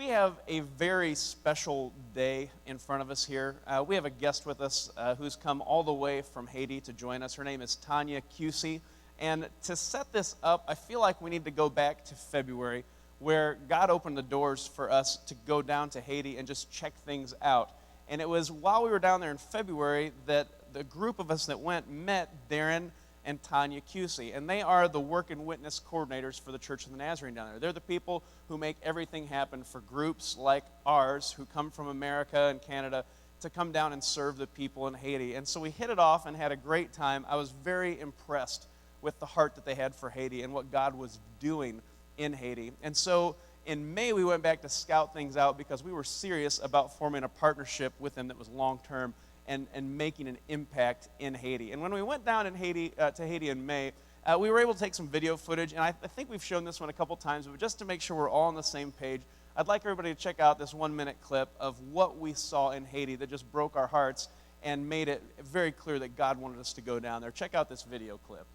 we have a very special day in front of us here. We have a guest with us who's come all the way from Haiti to join us. Her name is Tonya Crossroads. And to set this up, I feel like we need to go back to February, where God opened the doors for us to go down to Haiti and just check things out. And it was while we were down there in February that the group of us that went met Darren and Tonya Crossroads, and they are the work and witness coordinators for the Church of the Nazarene down there. They're the people who make everything happen for groups like ours who come from America and Canada to come down and serve the people in Haiti. And so we hit it off and had a great time. I was very impressed with the heart that they had for Haiti and what God was doing in Haiti. And so in May, we went back to scout things out because we were serious about forming a partnership with them that was long-term and making an impact in Haiti. And when we went down in Haiti to Haiti in May, we were able to take some video footage, and I think we've shown this one a couple times, but just to make sure we're all on the same page, I'd like everybody to check out this 1-minute clip of what we saw in Haiti that just broke our hearts and made it very clear that God wanted us to go down there. Check out this video clip.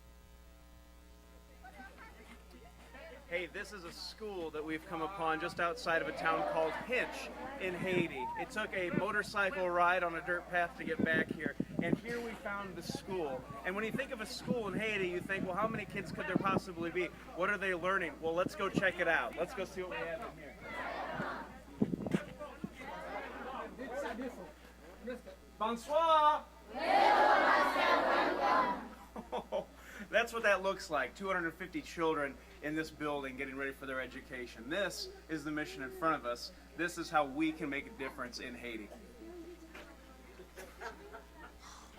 Hey, this is a school that we've come upon just outside of a town called Hinch in Haiti. It took a motorcycle ride on a dirt path to get back here, and here we found the school. And when you think of a school in Haiti, you think, well, how many kids could there possibly be? What are they learning? Well, let's go check it out. Let's go see what we have in here. Bonsoir! That's what that looks like, 250 children in this building getting ready for their education. This is the mission in front of us. This is how we can make a difference in Haiti.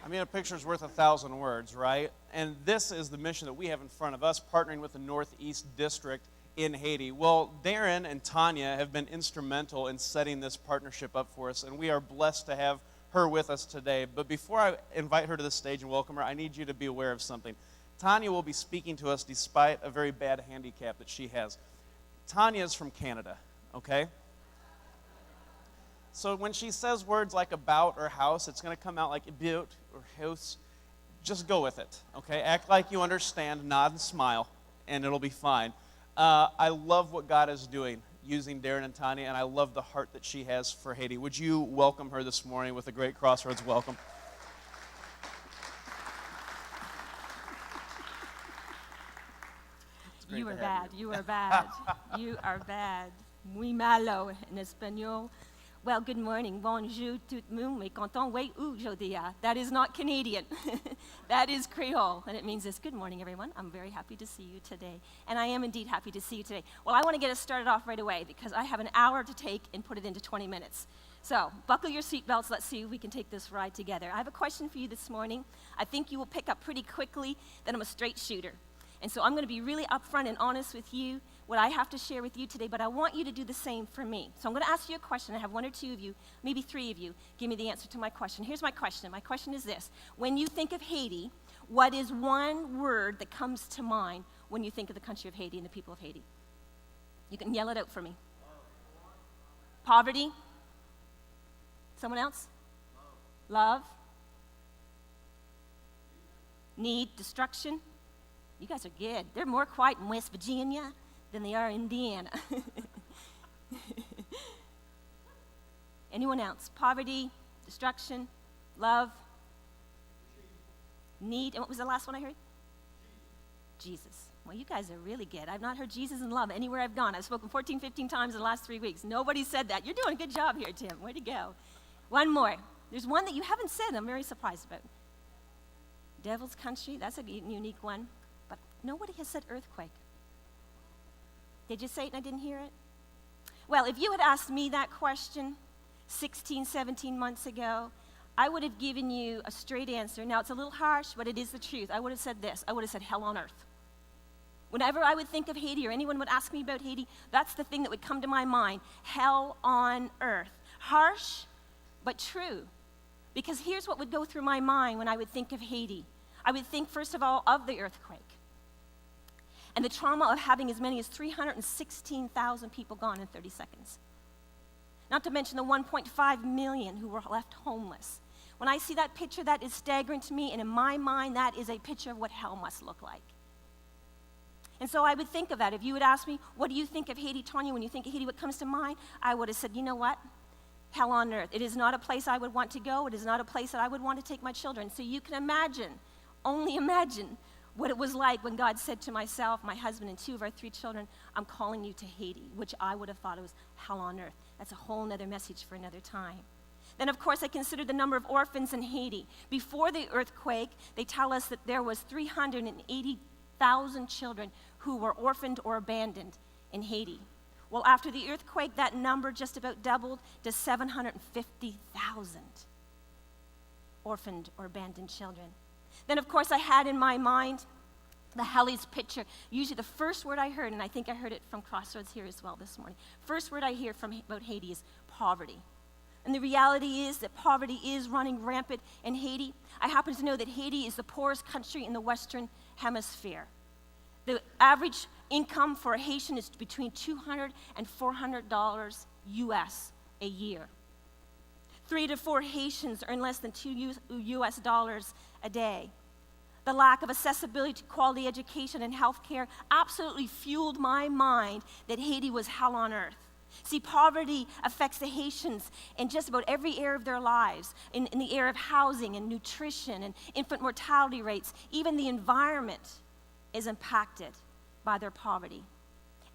I mean, a picture's worth 1,000 words, right? And this is the mission that we have in front of us, partnering with the Northeast District in Haiti. Well, Darren and Tonya have been instrumental in setting this partnership up for us, and we are blessed to have her with us today. But before I invite her to the stage and welcome her, I need you to be aware of something. Tonya will be speaking to us despite a very bad handicap that she has. Tonya is from Canada, okay? So when she says words like about or house, it's going to come out like about or house. Just go with it, okay? Act like you understand, nod and smile, and it'll be fine. I love what God is doing using Darren and Tonya, and I love the heart that she has for Haiti. Would you welcome her this morning with a great Crossroads welcome? You are bad. You are bad. You are bad. Muy malo in Espanol. Well, good morning. Bonjour tout le monde. Mais content way aujourd'hui. That is not Canadian. That is Creole. And it means this. Good morning, everyone. I'm very happy to see you today. And I am indeed happy to see you today. Well, I want to get us started off right away because I have an hour to take and put it into 20 minutes. So buckle your seatbelts. Let's see if we can take this ride together. I have a question for you this morning. I think you will pick up pretty quickly that I'm a straight shooter. And so I'm going to be really upfront and honest with you, what I have to share with you today, but I want you to do the same for me. So I'm going to ask you a question. I have one or two of you, maybe three of you, give me the answer to my question. Here's my question. My question is this. When you think of Haiti, what is one word that comes to mind when you think of the country of Haiti and the people of Haiti? You can yell it out for me. Poverty? Someone else? Love? Need? Destruction? You guys are good. They're more quiet in West Virginia than they are in Indiana. Anyone else? Poverty, destruction, love, need. And what was the last one I heard? Jesus. Well, you guys are really good. I've not heard Jesus and love anywhere I've gone. I've spoken 14, 15 times in the last 3 weeks. Nobody said that. You're doing a good job here, Tim. Way to go. One more. There's one that you haven't said I'm very surprised about. Devil's country. That's a unique one. But nobody has said earthquake. Did you say it and I didn't hear it? Well, if you had asked me that question 16, 17 months ago, I would have given you a straight answer. Now, it's a little harsh, but it is the truth. I would have said this. I would have said hell on earth. Whenever I would think of Haiti or anyone would ask me about Haiti, that's the thing that would come to my mind. Hell on earth. Harsh, but true. Because here's what would go through my mind when I would think of Haiti. I would think, first of all, of the earthquake and the trauma of having as many as 316,000 people gone in 30 seconds. Not to mention the 1.5 million who were left homeless. When I see that picture, that is staggering to me, and in my mind, that is a picture of what hell must look like. And so I would think of that. If you would ask me, what do you think of Haiti, Tonya? When you think of Haiti, what comes to mind? I would have said, you know what? Hell on earth. It is not a place I would want to go. It is not a place that I would want to take my children. So you can imagine, only imagine, what it was like when God said to myself, my husband, and 2 of our 3 children, I'm calling you to Haiti, which I would have thought it was hell on earth. That's a whole other message for another time. Then, of course, I considered the number of orphans in Haiti. Before the earthquake, they tell us that there was 380,000 children who were orphaned or abandoned in Haiti. Well, after the earthquake, that number just about doubled to 750,000 orphaned or abandoned children. Then, of course, I had in my mind the Helly's picture. Usually the first word I heard, and I think I heard it from Crossroads here as well this morning, first word I hear about Haiti is poverty. And the reality is that poverty is running rampant in Haiti. I happen to know that Haiti is the poorest country in the Western Hemisphere. The average income for a Haitian is between $200 and $400 US a year. 3 to 4 Haitians earn less than $2 US a day. The lack of accessibility to quality education and health care absolutely fueled my mind that Haiti was hell on earth. See, poverty affects the Haitians in just about every area of their lives, in the area of housing and nutrition and infant mortality rates. Even the environment is impacted by their poverty.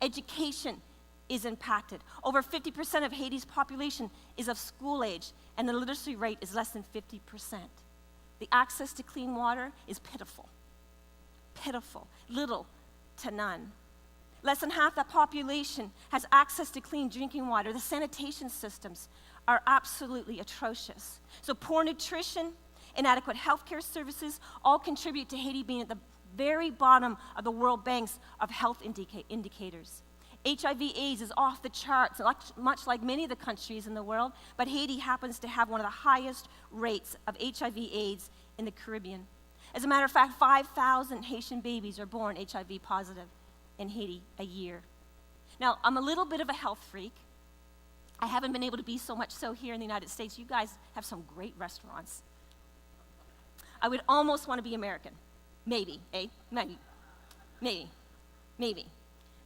Education is impacted. Over 50% of Haiti's population is of school age, and the literacy rate is less than 50%. The access to clean water is pitiful. Pitiful. Little to none. Less than half that population has access to clean drinking water. The sanitation systems are absolutely atrocious. So poor nutrition, inadequate healthcare services all contribute to Haiti being at the very bottom of the World Bank's of health indicators. HIV/AIDS is off the charts, much like many of the countries in the world, but Haiti happens to have one of the highest rates of HIV/AIDS in the Caribbean. As a matter of fact, 5,000 Haitian babies are born HIV positive in Haiti a year. Now, I'm a little bit of a health freak. I haven't been able to be so much so here in the United States. You guys have some great restaurants. I would almost want to be American. Maybe, eh? Maybe.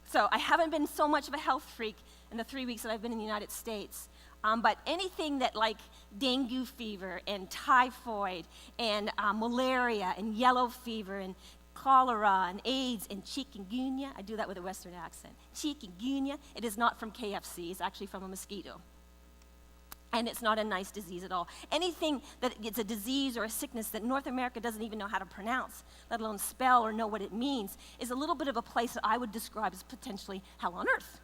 So I haven't been so much of a health freak in the 3 weeks that I've been in the United States. But anything that like dengue fever and typhoid and malaria and yellow fever and cholera and AIDS and chikungunya, I do that with a Western accent. Chikungunya, it is not from KFC, it's actually from a mosquito. And it's not a nice disease at all. Anything that it's a disease or a sickness that North America doesn't even know how to pronounce, let alone spell or know what it means, is a little bit of a place that I would describe as potentially hell on earth.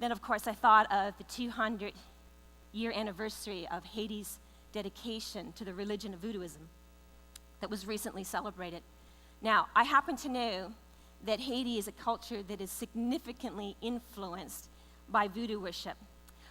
Then, of course, I thought of the 200-year anniversary of Haiti's dedication to the religion of voodooism that was recently celebrated. Now, I happen to know that Haiti is a culture that is significantly influenced by voodoo worship.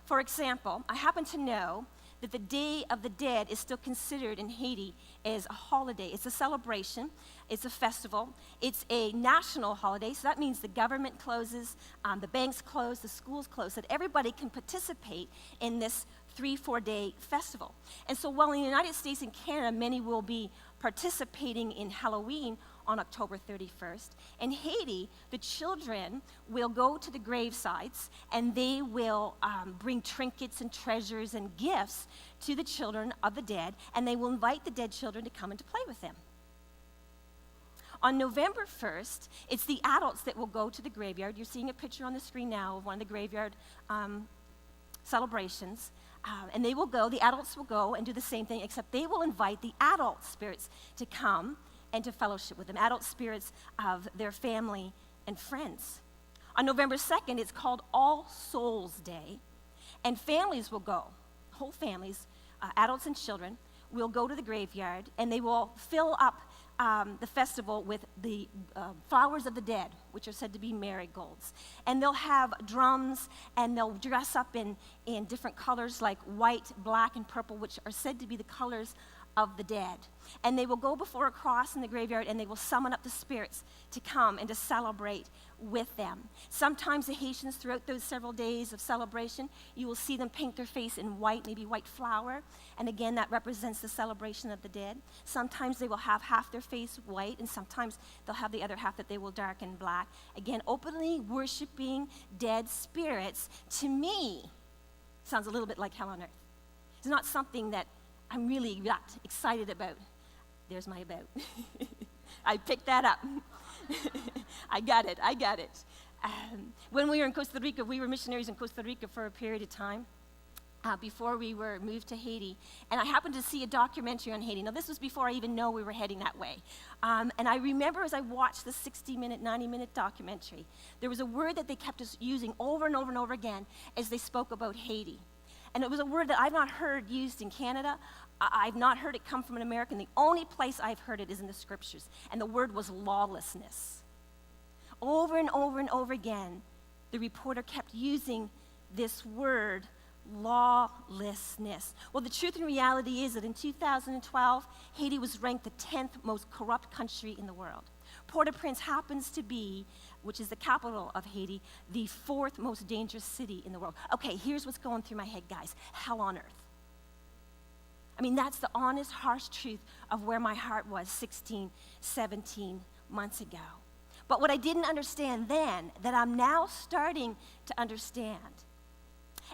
For example, I happen to know that the Day of the Dead is still considered in Haiti as a holiday. It's a celebration, it's a festival, it's a national holiday, so that means the government closes, the banks close, the schools close, so that everybody can participate in this 3-4 day festival. And so while in the United States and Canada, many will be participating in Halloween on October 31st. In Haiti, the children will go to the grave sites and they will bring trinkets and treasures and gifts to the children of the dead, and they will invite the dead children to come and to play with them. On November 1st, it's the adults that will go to the graveyard. You're seeing a picture on the screen now of one of the graveyard celebrations. And they will go, the adults will go and do the same thing, except they will invite the adult spirits to come and to fellowship with them, adult spirits of their family and friends. On November 2nd, it's called All Souls Day, and families will go, whole families, adults and children, will go to the graveyard, and they will fill up the festival with the flowers of the dead, which are said to be marigolds. And they'll have drums, and they'll dress up in different colors like white, black, and purple, which are said to be the colors of the dead. And they will go before a cross in the graveyard, and they will summon up the spirits to come and to celebrate with them. Sometimes the Haitians, throughout those several days of celebration, you will see them paint their face in white, maybe white flour, and again, that represents the celebration of the dead. Sometimes they will have half their face white, and sometimes they'll have the other half that they will darken black. Again, openly worshiping dead spirits, to me, sounds a little bit like hell on earth. It's not something that I'm really that excited about. There's my about. I picked that up. I got it. When we were in Costa Rica, we were missionaries in Costa Rica for a period of time before we were moved to Haiti. And I happened to see a documentary on Haiti. Now, this was before I even know we were heading that way. And I remember as I watched the 60-minute, 90-minute documentary, there was a word that they kept us using over and over and over again as they spoke about Haiti. And it was a word that I've not heard used in Canada. I've not heard it come from an American. The only place I've heard it is in the scriptures. And the word was lawlessness. Over and over and over again, the reporter kept using this word, lawlessness. Well, the truth and reality is that in 2012, Haiti was ranked the 10th most corrupt country in the world. Port-au-Prince happens to be, which is the capital of Haiti, the 4th most dangerous city in the world. Okay, here's what's going through my head, guys. Hell on earth. I mean, that's the honest, harsh truth of where my heart was 16, 17 months ago. But what I didn't understand then, that I'm now starting to understand,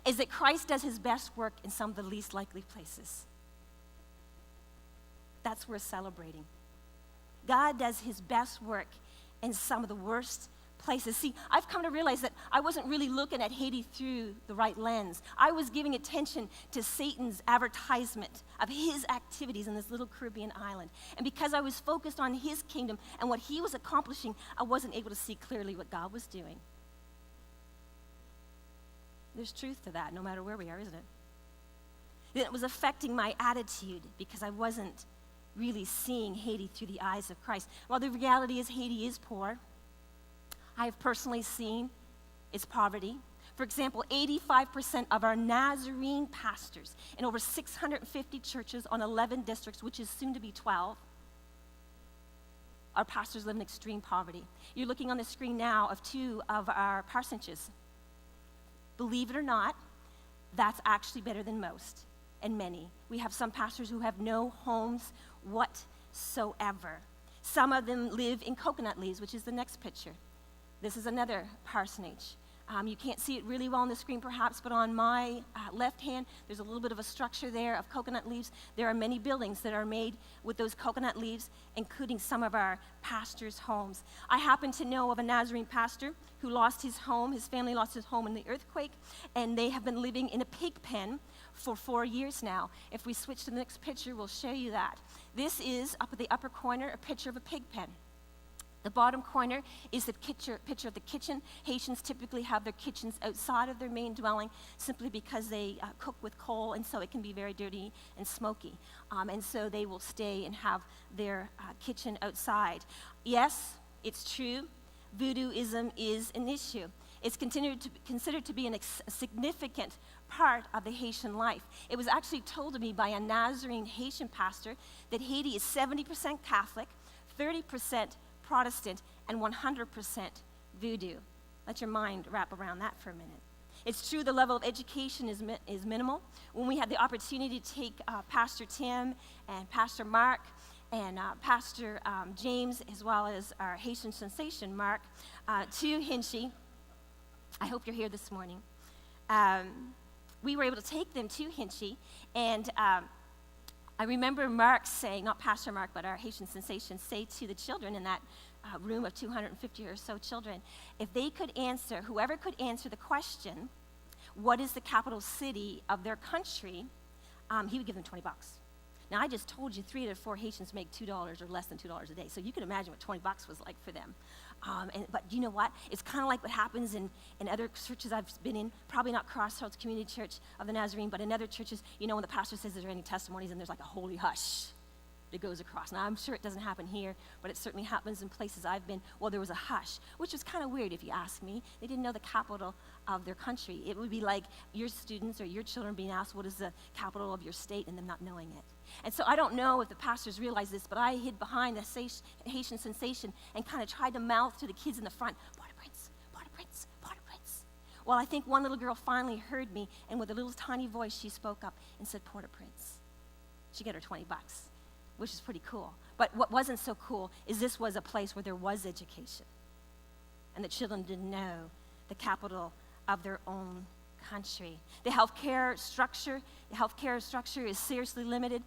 is that Christ does his best work in some of the least likely places. That's worth celebrating. God does his best work in some of the worst places. See, I've come to realize that I wasn't really looking at Haiti through the right lens. I was giving attention to Satan's advertisement of his activities in this little Caribbean island. And because I was focused on his kingdom and what he was accomplishing, I wasn't able to see clearly what God was doing. There's truth to that, no matter where we are, isn't it? It was affecting my attitude because I wasn't really seeing Haiti through the eyes of Christ. Well, the reality is Haiti is poor. I have personally seen its poverty. For example, 85% of our Nazarene pastors in over 650 churches on 11 districts, which is soon to be 12, our pastors live in extreme poverty. You're looking on the screen now of 2 of our parsonages. Believe it or not, that's actually better than most and many. We have some pastors who have no homes whatsoever. Some of them live in coconut leaves, which is the next picture. This is another parsonage. You can't see it really well on the screen perhaps, but on my left hand, there's a little bit of a structure there of coconut leaves. There are many buildings that are made with those coconut leaves, including some of our pastors' homes. I happen to know of a Nazarene pastor who lost his home. His family lost his home in the earthquake, and they have been living in a pig pen for 4 years now. If we switch to the next picture, we'll show you that. This is, up at the upper corner, a picture of a pig pen. The bottom corner is the picture of the kitchen. Haitians typically have their kitchens outside of their main dwelling simply because they cook with coal, and so it can be very dirty and smoky. And so they will stay and have their kitchen outside. Yes, it's true. Voodooism is an issue. It's considered to be a significant part of the Haitian life. It was actually told to me by a Nazarene Haitian pastor that Haiti is 70% Catholic, 30% Protestant, and 100% voodoo. Let your mind wrap around that for a minute. It's true the level of education is minimal. When we had the opportunity to take Pastor Tim and Pastor Mark and Pastor James, as well as our Haitian sensation, Mark, to Hinchy, I hope you're here this morning. We were able to take them to Hinchy, and I remember Mark saying, not Pastor Mark, but our Haitian sensation, say to the children in that room of 250 or so children, if they could answer, whoever could answer the question, what is the capital city of their country, he would give them $20. Now, I just told you 3 out of 4 Haitians make $2 or less than $2 a day, so you can imagine what $20 was like for them. But you know what? It's kind of like what happens in other churches I've been in, probably not Crossroads Community Church of the Nazarene, but in other churches, you know, when the pastor says, is there any testimonies, and there's like a holy hush that goes across. Now, I'm sure it doesn't happen here, but it certainly happens in places I've been. Well, there was a hush, which was kind of weird if you ask me. They didn't know the capital of their country. It would be like your students or your children being asked, what is the capital of your state, and them not knowing it. And so I don't know if the pastors realize this, but I hid behind the Haitian sensation and kind of tried to mouth to the kids in the front, Port-au-Prince, Port-au-Prince, Port-au-Prince. Well, I think one little girl finally heard me, and with a little tiny voice, she spoke up and said, Port-au-Prince. She got her $20, which is pretty cool. But what wasn't so cool is this was a place where there was education, and the children didn't know the capital of their own country. The healthcare structure is seriously limited.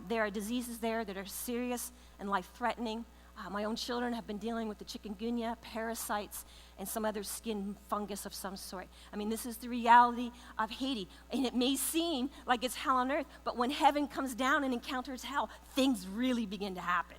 There are diseases there that are serious and life-threatening. My own children have been dealing with the chikungunya, parasites, and some other skin fungus of some sort. I mean, this is the reality of Haiti. And it may seem like it's hell on earth, but when heaven comes down and encounters hell, things really begin to happen.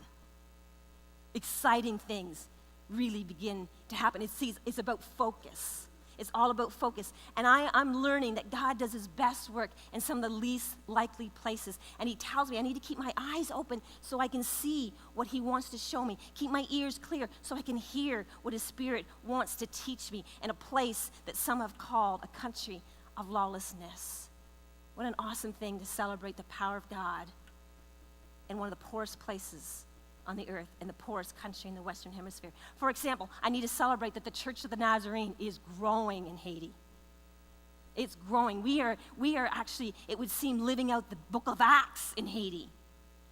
Exciting things really begin to happen. It's about focus. It's all about focus. And I'm learning that God does his best work in some of the least likely places. And he tells me I need to keep my eyes open so I can see what he wants to show me. Keep my ears clear so I can hear what his Spirit wants to teach me in a place that some have called a country of lawlessness. What an awesome thing to celebrate the power of God in one of the poorest places on the earth, in the poorest country in the Western Hemisphere. For example, I need to celebrate that the Church of the Nazarene is growing in Haiti. It's growing. We are actually, it would seem, living out the book of Acts in Haiti.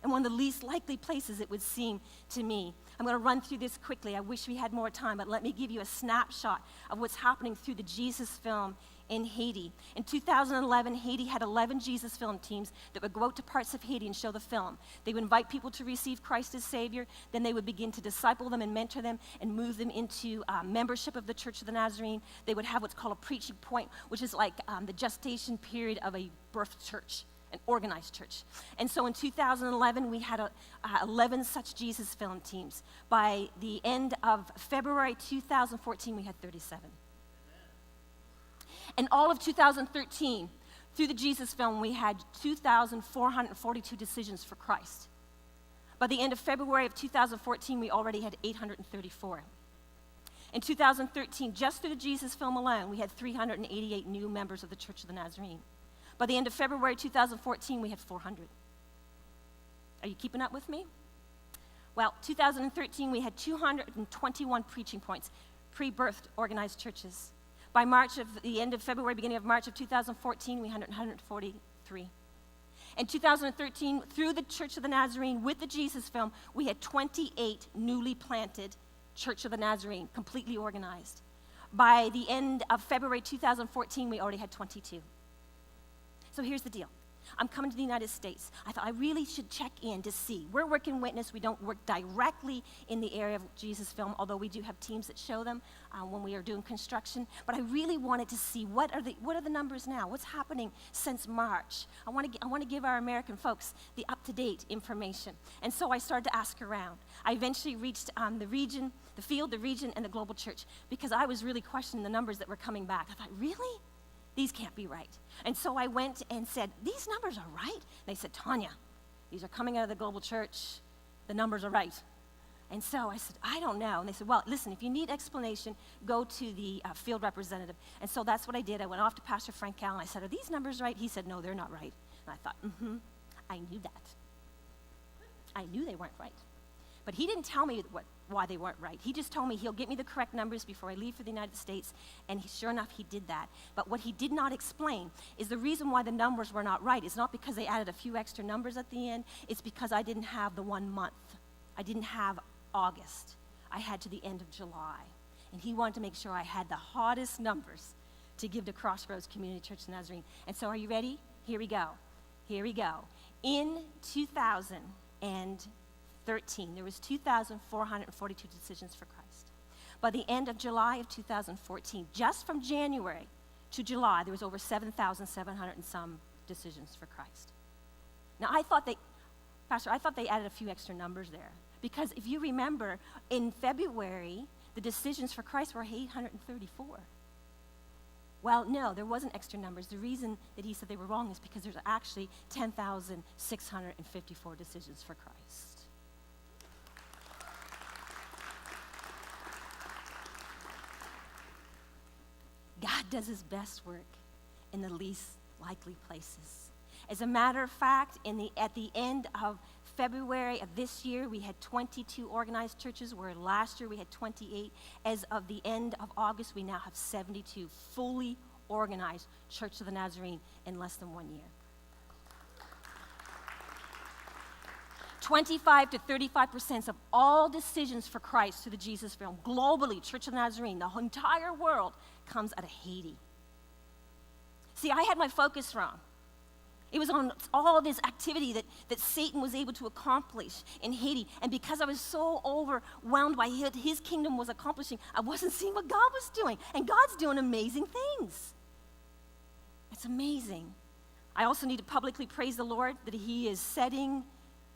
And one of the least likely places, it would seem to me. I'm going to run through this quickly. I wish we had more time, but let me give you a snapshot of what's happening through the Jesus film in Haiti. In 2011, Haiti had 11 Jesus film teams that would go out to parts of Haiti and show the film. They would invite people to receive Christ as Savior. Then they would begin to disciple them and mentor them and move them into membership of the Church of the Nazarene. They would have what's called a preaching point, which is like the gestation period of a birth church, an organized church. And so in 2011, we had 11 such Jesus film teams. By the end of February 2014, we had 37. In all of 2013, through the Jesus film, we had 2,442 decisions for Christ. By the end of February of 2014, we already had 834. In 2013, just through the Jesus film alone, we had 388 new members of the Church of the Nazarene. By the end of February 2014, we had 400. Are you keeping up with me? Well, 2013, we had 221 preaching points, pre-birthed organized churches. By the end of February, beginning of March of 2014, we had 143. In 2013, through the Church of the Nazarene, with the Jesus film, we had 28 newly planted Church of the Nazarene, completely organized. By the end of February 2014, we already had 22. So here's the deal. I'm coming to the United States. I thought I really should check in to see. We're working witness. We don't work directly in the area of Jesus film, although we do have teams that show them when we are doing construction. But I really wanted to see what are the numbers now? What's happening since March? I want to give our American folks the up-to-date information. And so I started to ask around. I eventually reached the region, the field, the region, and the global church because I was really questioning the numbers that were coming back. I thought, really? These can't be right. And so I went and said, these numbers are right? They said, Tonya, these are coming out of the global church. The numbers are right. And so I said, I don't know. And they said, well, listen, if you need explanation, go to the field representative. And so that's what I did. I went off to Pastor Frank Cal, and I said, are these numbers right? He said, no, they're not right. And I thought, I knew that. I knew they weren't right. But he didn't tell me why they weren't right. He just told me he'll get me the correct numbers before I leave for the United States, and sure enough, he did that. But what he did not explain is the reason why the numbers were not right. It's not because they added a few extra numbers at the end. It's because I didn't have the 1 month. I didn't have August. I had to the end of July. And he wanted to make sure I had the hottest numbers to give to Crossroads Community Church of Nazarene. And so are you ready? Here we go. Here we go. In 2013, there was 2,442 decisions for Christ. By the end of July of 2014, just from January to July, there was over 7,700 and some decisions for Christ. Now, Pastor, I thought they added a few extra numbers there. Because if you remember, in February, the decisions for Christ were 834. Well, no, there wasn't extra numbers. The reason that he said they were wrong is because there's actually 10,654 decisions for Christ. God does his best work in the least likely places. As a matter of fact, at the end of February of this year, we had 22 organized churches, where last year we had 28. As of the end of August, we now have 72 fully organized Church of the Nazarene in less than 1 year. 25 to 35% of all decisions for Christ through the Jesus film, globally, Church of the Nazarene, the entire world, comes out of Haiti. See, I had my focus wrong. It was on all this activity that Satan was able to accomplish in Haiti. And because I was so overwhelmed by what his kingdom was accomplishing, I wasn't seeing what God was doing. And God's doing amazing things. It's amazing. I also need to publicly praise the Lord that he is setting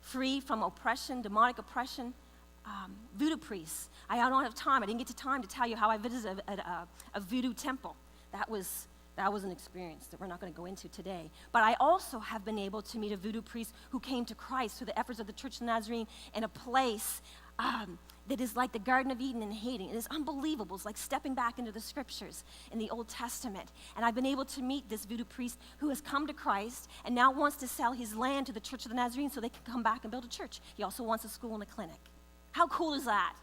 free from oppression, demonic oppression, voodoo priests. I don't have time. I didn't get to time to tell you how I visited a voodoo temple. That was an experience that we're not going to go into today. But I also have been able to meet a voodoo priest who came to Christ through the efforts of the Church of the Nazarene in a place that is like the Garden of Eden in Haiti. It is unbelievable. It's like stepping back into the scriptures in the Old Testament. And I've been able to meet this voodoo priest who has come to Christ and now wants to sell his land to the Church of the Nazarene so they can come back and build a church. He also wants a school and a clinic. How cool is that?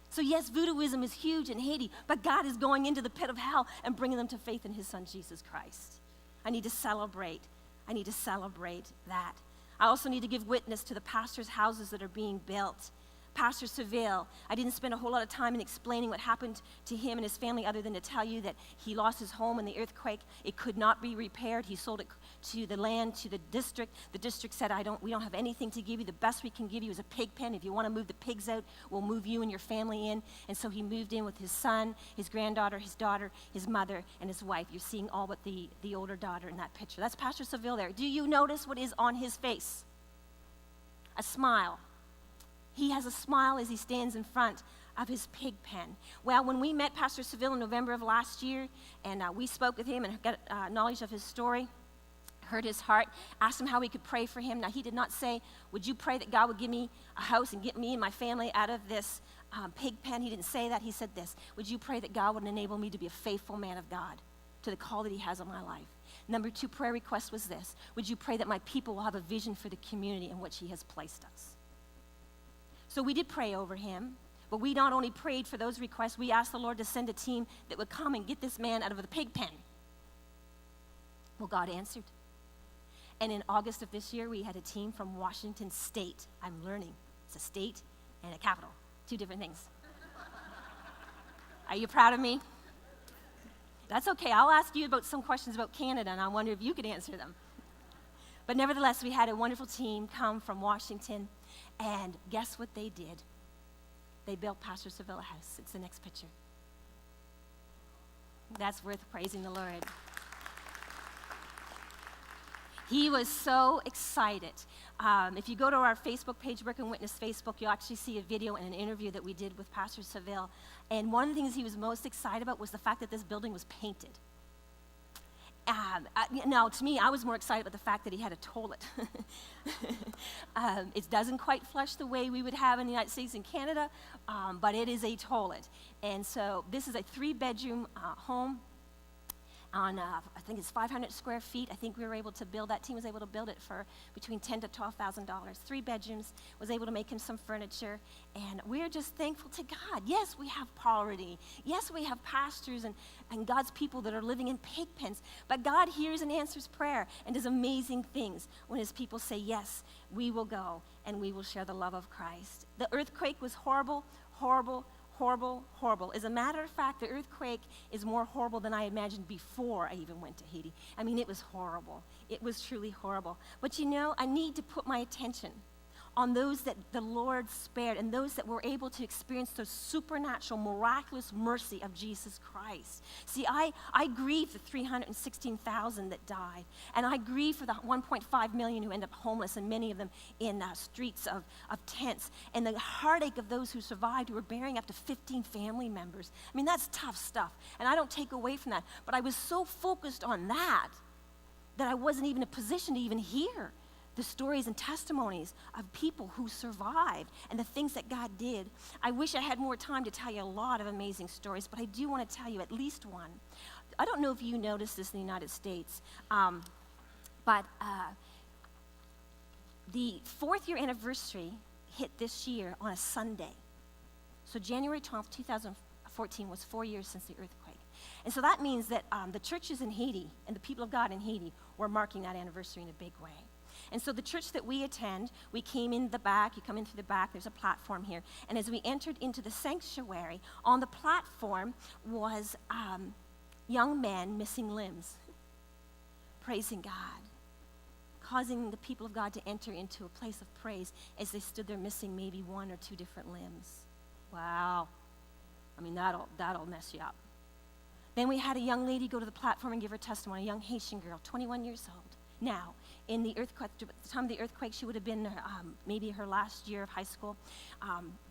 So yes, voodooism is huge in Haiti, but God is going into the pit of hell and bringing them to faith in his son, Jesus Christ. I need to celebrate that. I also need to give witness to the pastors' houses that are being built. Pastor Seville, I didn't spend a whole lot of time in explaining what happened to him and his family other than to tell you that he lost his home in the earthquake. It could not be repaired. He sold it to the land, to the district. The district said, we don't have anything to give you. The best we can give you is a pig pen. If you want to move the pigs out, we'll move you and your family in. And so he moved in with his son, his granddaughter, his daughter, his mother, and his wife. You're seeing all but the older daughter in that picture. That's Pastor Seville there. Do you notice what is on his face? A smile. He has a smile as he stands in front of his pig pen. Well, when we met Pastor Seville in November of last year, and we spoke with him and got knowledge of his story, heard his heart, asked him how we could pray for him. Now, he did not say, would you pray that God would give me a house and get me and my family out of this pig pen? He didn't say that. He said this, would you pray that God would enable me to be a faithful man of God to the call that he has on my life? Number 2 prayer request was this, would you pray that my people will have a vision for the community in which he has placed us? So we did pray over him, but we not only prayed for those requests, we asked the Lord to send a team that would come and get this man out of the pig pen. Well, God answered. And in August of this year, we had a team from Washington State. I'm learning. It's a state and a capital. 2 different things. Are you proud of me? That's okay. I'll ask you about some questions about Canada, and I wonder if you could answer them. But nevertheless, we had a wonderful team come from Washington. And guess what they did? They built Pastor Seville a house. It's the next picture. That's worth praising the Lord. He was so excited. If you go to our Facebook page, Work and Witness Facebook, you'll actually see a video and an interview that we did with Pastor Seville. And one of the things he was most excited about was the fact that this building was painted. Now, to me, I was more excited about the fact that he had a toilet. It doesn't quite flush the way we would have in the United States and Canada, but it is a toilet. And so this is a 3-bedroom home on, I think it's 500 square feet. I think we were able to build, that team was able to build it for between $10,000 to $12,000. 3 bedrooms, was able to make him some furniture, and we're just thankful to God. Yes, we have poverty. Yes, we have pastors and God's people that are living in pig pens, but God hears and answers prayer and does amazing things when his people say, yes, we will go and we will share the love of Christ. The earthquake was horrible, horrible, horrible, horrible. As a matter of fact, the earthquake is more horrible than I imagined before I even went to Haiti. I mean, it was horrible. It was truly horrible. But you know, I need to put my attention on those that the Lord spared and those that were able to experience the supernatural, miraculous mercy of Jesus Christ. See, I grieve the 316,000 that died, and I grieve for the 1.5 million who end up homeless, and many of them in streets of tents, and the heartache of those who survived, who were bearing up to 15 family members. I mean, that's tough stuff, and I don't take away from that, but I was so focused on that I wasn't even in a position to even hear the stories and testimonies of people who survived and the things that God did. I wish I had more time to tell you a lot of amazing stories, but I do want to tell you at least one. I don't know if you noticed this in the United States. But the 4th year anniversary hit this year on a Sunday. So January 12th, 2014 was 4 years since the earthquake. And so that means that the churches in Haiti and the people of God in Haiti were marking that anniversary in a big way. And so the church that we attend, we came in the back. You come in through the back. There's a platform here. And as we entered into the sanctuary, on the platform was young men missing limbs, praising God, causing the people of God to enter into a place of praise as they stood there missing maybe 1 or 2 different limbs. Wow. I mean, that'll mess you up. Then we had a young lady go to the platform and give her testimony, a young Haitian girl, 21 years old. Now, in the earthquake, at the time of the earthquake, she would have been maybe her last year of high school.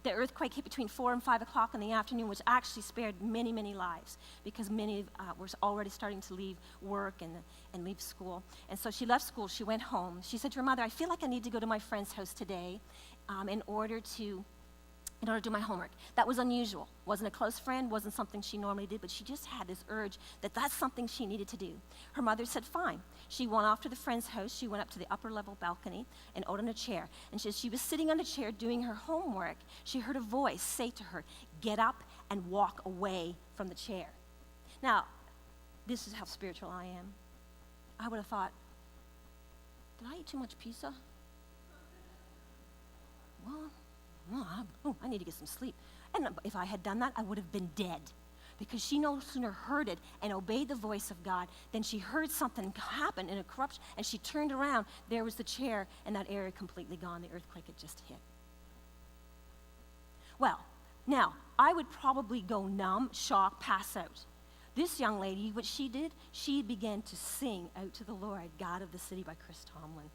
The earthquake hit between 4 and 5 o'clock in the afternoon, which actually spared many, many lives because many were already starting to leave work and leave school. And so she left school, she went home. She said to her mother, I feel like I need to go to my friend's house today in order to do my homework. That was unusual. Wasn't a close friend, wasn't something she normally did, but she just had this urge that that's something she needed to do. Her mother said, fine. She went off to the friend's house. She went up to the upper level balcony and out on a chair. And she was sitting on a chair doing her homework. She heard a voice say to her, get up and walk away from the chair. Now, this is how spiritual I am. I would have thought, did I eat too much pizza? Well, I need to get some sleep. And if I had done that, I would have been dead. Because she no sooner heard it and obeyed the voice of God than she heard something happen in a corruption, and she turned around. There was the chair, and that area completely gone. The earthquake had just hit. Well, now, I would probably go numb, shock, pass out. This young lady, what she did, she began to sing out to the Lord, God of the City by Chris Tomlin,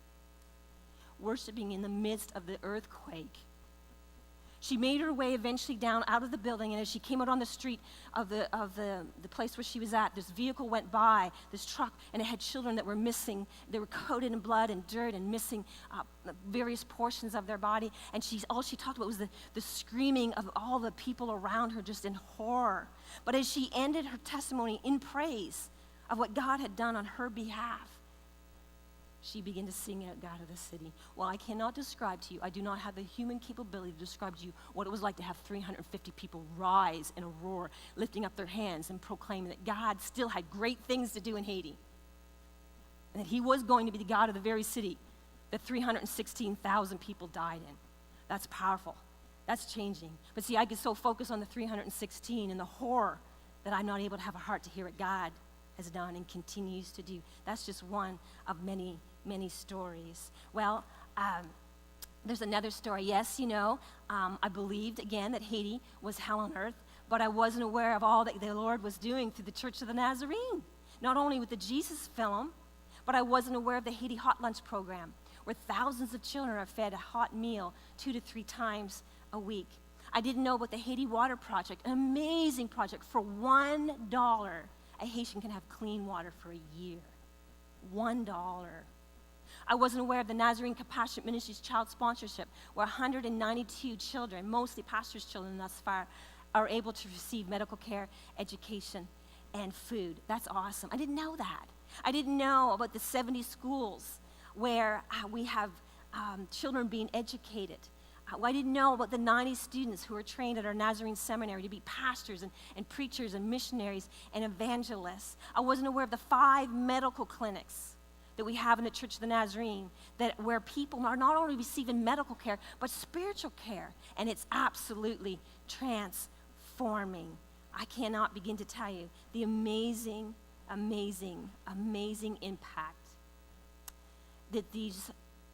worshiping in the midst of the earthquake. She made her way eventually down out of the building, and as she came out on the street of the place where she was at, this vehicle went by, this truck, and it had children that were missing. They were coated in blood and dirt and missing various portions of their body, and all she talked about was the screaming of all the people around her just in horror. But as she ended her testimony in praise of what God had done on her behalf, she began to sing out, God of the City. Well, I cannot describe to you, I do not have the human capability to describe to you what it was like to have 350 people rise in a roar, lifting up their hands and proclaiming that God still had great things to do in Haiti. And that he was going to be the God of the very city that 316,000 people died in. That's powerful. That's changing. But see, I get so focused on the 316 and the horror that I'm not able to have a heart to hear what God has done and continues to do. That's just one of many, many stories. Well, there's another story. Yes, I believed, again, that Haiti was hell on earth, but I wasn't aware of all that the Lord was doing through the Church of the Nazarene. Not only with the Jesus film, but I wasn't aware of the Haiti Hot Lunch program, where thousands of children are fed a hot meal 2 to 3 times a week. I didn't know about the Haiti Water Project, an amazing project. For $1, a Haitian can have clean water for a year. $1. I wasn't aware of the Nazarene Compassionate Ministries child sponsorship, where 192 children, mostly pastors' children thus far, are able to receive medical care, education, and food. That's awesome. I didn't know that. I didn't know about the 70 schools where we have children being educated. I didn't know about the 90 students who are trained at our Nazarene Seminary to be pastors and preachers and missionaries and evangelists. I wasn't aware of the 5 medical clinics that we have in the Church of the Nazarene, where people are not only receiving medical care, but spiritual care. And it's absolutely transforming. I cannot begin to tell you the amazing, amazing, amazing impact that these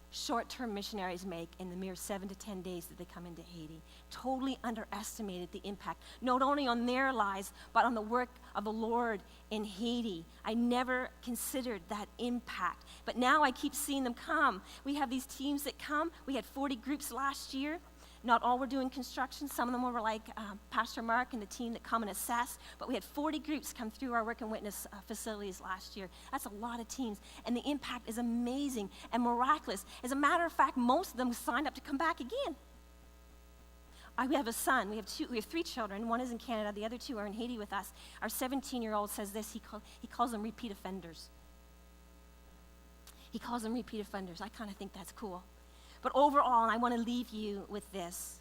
short-term missionaries make in the mere 7 to 10 days that they come into Haiti. Totally underestimated the impact, not only on their lives, but on the work of the Lord in Haiti. I never considered that impact, but now I keep seeing them come. We have these teams that come. We had 40 groups last year. Not all were doing construction. Some of them were like Pastor Mark and the team that come and assess. But we had 40 groups come through our work and witness facilities last year. That's a lot of teams. And the impact is amazing and miraculous. As a matter of fact, most of them signed up to come back again. We have a son. We have 3 children. One is in Canada. The other 2 are in Haiti with us. Our 17-year-old says this. He calls them repeat offenders. He calls them repeat offenders. I kind of think that's cool. But overall, and I want to leave you with this.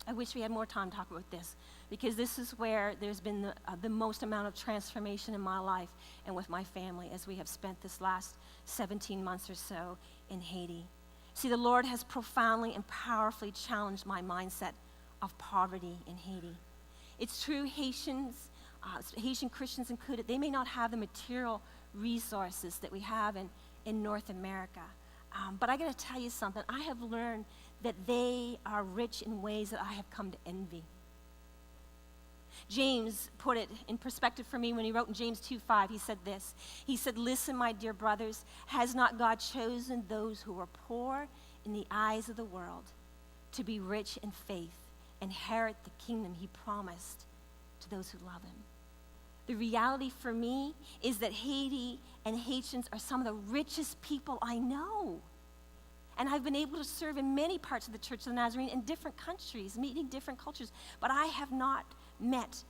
I wish we had more time to talk about this, because this is where there's been the most amount of transformation in my life and with my family as we have spent this last 17 months or so in Haiti. See, the Lord has profoundly and powerfully challenged my mindset of poverty in Haiti. It's true, Haitian Christians included, they may not have the material resources that we have in North America. But I got to tell you something. I have learned that they are rich in ways that I have come to envy. James put it in perspective for me when he wrote in James 2:5. He said this. He said, "Listen, my dear brothers, has not God chosen those who are poor in the eyes of the world to be rich in faith, inherit the kingdom he promised to those who love him?" The reality for me is that Haiti and Haitians are some of the richest people I know. And I've been able to serve in many parts of the Church of the Nazarene in different countries, meeting different cultures. But I have not met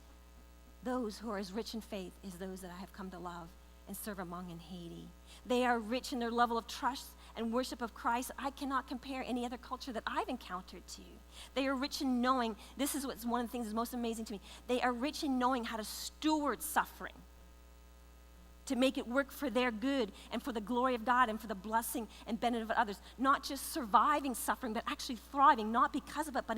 those who are as rich in faith as those that I have come to love and serve among in Haiti. They are rich in their level of trust and worship of Christ. I cannot compare any other culture that I've encountered to. They are rich in knowing, this is what's one of the things that's most amazing to me, they are rich in knowing how to steward suffering, to make it work for their good and for the glory of God and for the blessing and benefit of others. Not just surviving suffering, but actually thriving, not because of it, but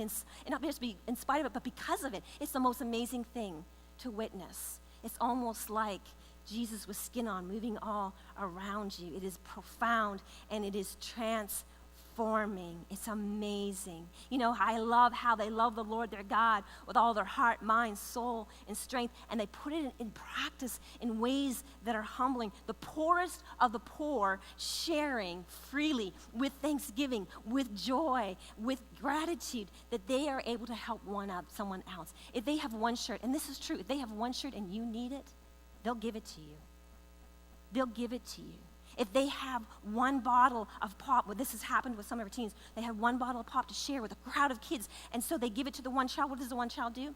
not just be in spite of it, but because of it. It's the most amazing thing to witness. It's almost like Jesus with skin on, moving all around you. It is profound and it is transforming. It's amazing. You know, I love how they love the Lord their God with all their heart, mind, soul, and strength, and they put it in practice in ways that are humbling. The poorest of the poor sharing freely with thanksgiving, with joy, with gratitude, that they are able to help someone else. If they have one shirt, and this is true, if they have one shirt and you need it, they'll give it to you. They'll give it to you. If they have one bottle of pop, well, this has happened with some of our teens, they have one bottle of pop to share with a crowd of kids, and so they give it to the one child. What does the one child do?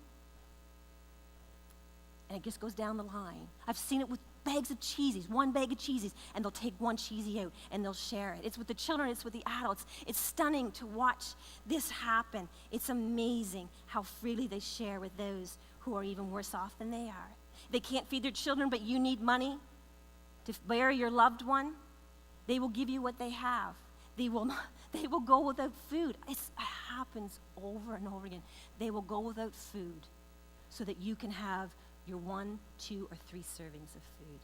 And it just goes down the line. I've seen it with bags of cheesies, one bag of cheesies, and they'll take one cheesy out and they'll share it. It's with the children, it's with the adults. It's stunning to watch this happen. It's amazing how freely they share with those who are even worse off than they are. They can't feed their children, but you need money to bury your loved one. They will give you what they have. They will go without food. It happens over and over again. They will go without food so that you can have your 1, 2, or 3 servings of food.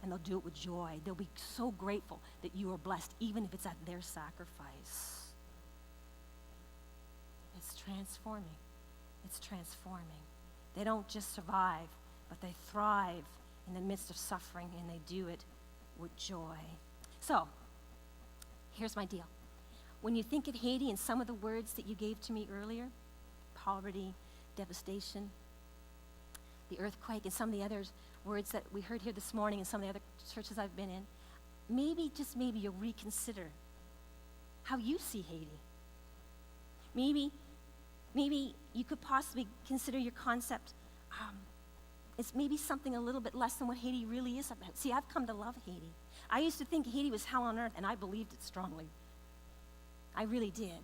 And they'll do it with joy. They'll be so grateful that you are blessed, even if it's at their sacrifice. It's transforming. It's transforming. They don't just survive, but they thrive in the midst of suffering, and they do it with joy. So, here's my deal. When you think of Haiti and some of the words that you gave to me earlier, poverty, devastation, the earthquake, and some of the other words that we heard here this morning and some of the other churches I've been in, maybe, just maybe, you'll reconsider how you see Haiti. Maybe you could possibly consider your concept it's maybe something a little bit less than what Haiti really is about. See, I've come to love Haiti. I used to think Haiti was hell on earth, and I believed it strongly. I really did.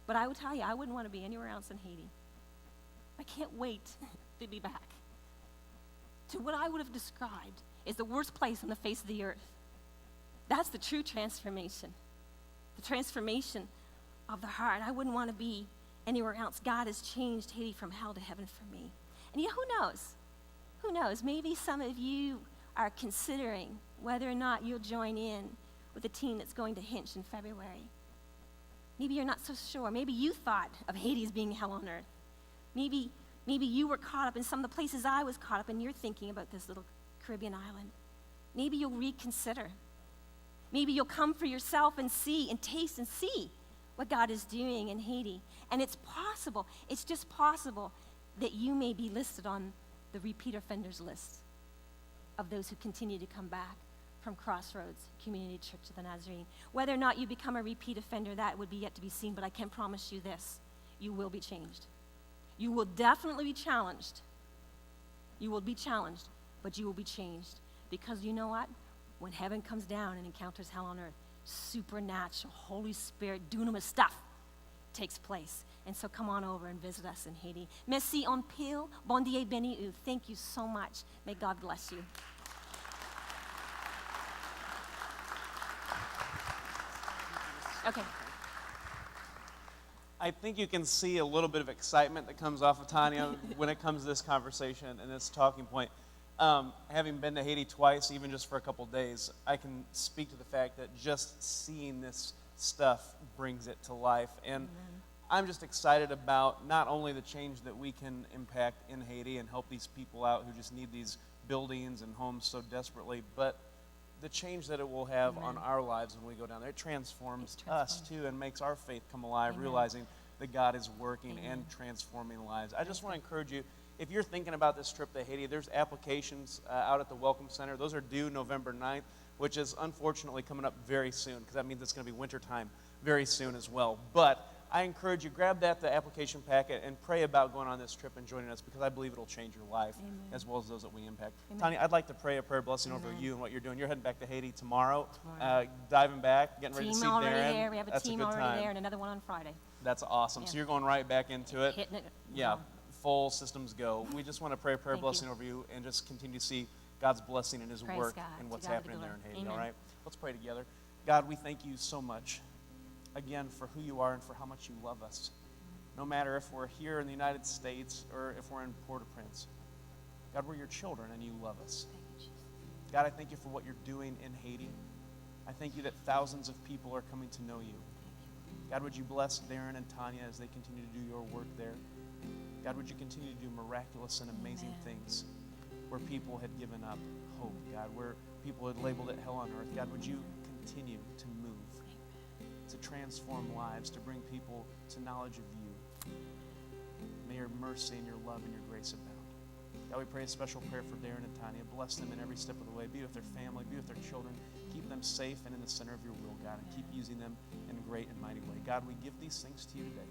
But I would tell you, I wouldn't want to be anywhere else in Haiti. I can't wait to be back to what I would have described as the worst place on the face of the earth. That's the true transformation, the transformation of the heart. I wouldn't want to be anywhere else. God has changed Haiti from hell to heaven for me. And who knows? Who knows? Maybe some of you are considering whether or not you'll join in with a team that's going to Hinch in February. Maybe you're not so sure. Maybe you thought of Haiti as being hell on earth. Maybe you were caught up in some of the places I was caught up in. You're thinking about this little Caribbean island. Maybe you'll reconsider. Maybe you'll come for yourself and see and taste and see what God is doing in Haiti. And it's possible, it's just possible that you may be listed on the repeat offenders list of those who continue to come back from Crossroads Community Church of the Nazarene. Whether or not you become a repeat offender, that would be yet to be seen, but I can promise you this, you will be changed. You will definitely be challenged. You will be challenged, but you will be changed. Because you know what? when heaven comes down and encounters hell on earth, supernatural, Holy Spirit, dunamis stuff takes place. And so come on over and visit us in Haiti. Merci en pile. Bon Dieu béni vous. Thank you so much. May God bless you. Okay. I think you can see a little bit of excitement that comes off of Tonya when it comes to this conversation and this talking point. Having been to Haiti twice, even just for a couple days, I can speak to the fact that just seeing this stuff brings it to life. And I'm just excited about not only the change that we can impact in Haiti and help these people out who just need these buildings and homes so desperately, but the change that it will have on our lives when we go down there. It transforms us too and makes our faith come alive, realizing that God is working and transforming lives. I just want to encourage you, if you're thinking about this trip to Haiti, there's applications out at the Welcome Center. Those are due November 9th, which is unfortunately coming up very soon, because that means it's going to be wintertime very soon as well. But I encourage you, grab the application packet and pray about going on this trip and joining us, because I believe it'll change your life as well as those that we impact. Tonya, I'd like to pray a prayer blessing over you and what you're doing. You're heading back to Haiti tomorrow. Diving back, getting ready to see Team already Darren. there. We have a That's team good already time. there and another one on Friday. That's awesome. So you're going right back into it. Hitting it. Yeah, full systems go. We just want to pray a prayer Thank blessing you. over you and just continue to see God's blessing in his Praise work God. and To what's God be happening the there in glory. Haiti, Amen. all right? Let's pray together. God, we thank you so much, again, for who you are and for how much you love us. No matter if we're here in the United States or if we're in Port-au-Prince. God, we're your children and you love us. Thank you, Jesus. God, I thank you for what you're doing in Haiti. I thank you that thousands of people are coming to know you. God, would you bless Darren and Tonya as they continue to do your work there? God, would you continue to do miraculous and amazing things where people had given up hope, God, where people had labeled it hell on earth. God, would you continue to move, to transform lives, to bring people to knowledge of you. May your mercy and your love and your grace abound. God, we pray a special prayer for Darren and Tonya. Bless them in every step of the way. Be with their family. Be with their children. Keep them safe and in the center of your will, God, and keep using them in a great and mighty way. God, we give these things to you today.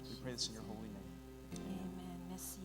We pray this in your holy name. Amen. Merci.